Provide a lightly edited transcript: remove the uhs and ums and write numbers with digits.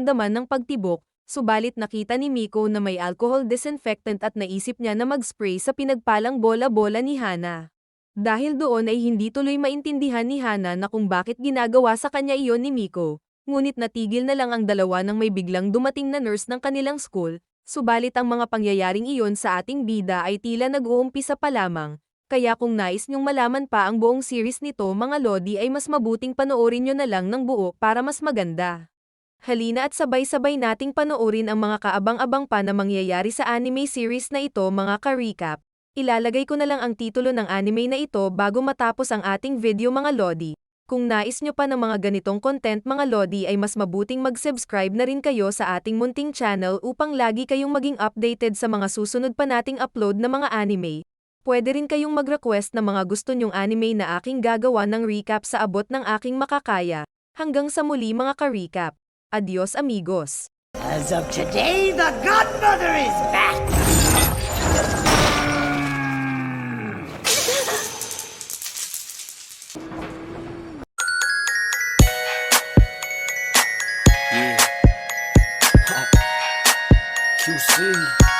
nararamdaman ng pagtibok, subalit nakita ni Miko na may alcohol disinfectant at naisip niya na mag-spray sa pinagpalang bola-bola ni Hana. Dahil doon ay hindi tuloy maintindihan ni Hana na kung bakit ginagawa sa kanya iyon ni Miko, ngunit natigil na lang ang dalawa nang may biglang dumating na nurse ng kanilang school, subalit ang mga pangyayaring iyon sa ating bida ay tila nag-uumpisa pa lamang. Kaya kung nais nyong malaman pa ang buong series nito mga lodi ay mas mabuting panoorin nyo na lang ng buo para mas maganda. Halina at sabay-sabay nating panoorin ang mga kaabang-abang pa na mangyayari sa anime series na ito mga ka-recap. Ilalagay ko na lang ang titulo ng anime na ito bago matapos ang ating video mga lodi. Kung nais nyo pa ng mga ganitong content mga lodi ay mas mabuting mag-subscribe na rin kayo sa ating munting channel upang lagi kayong maging updated sa mga susunod pa nating upload na mga anime. Pwede rin kayong mag-request ng mga gusto nyong anime na aking gagawa ng recap sa abot ng aking makakaya. Hanggang sa muli mga ka-recap. Adios amigos! As of today, the Godmother is back! Yeah. QC.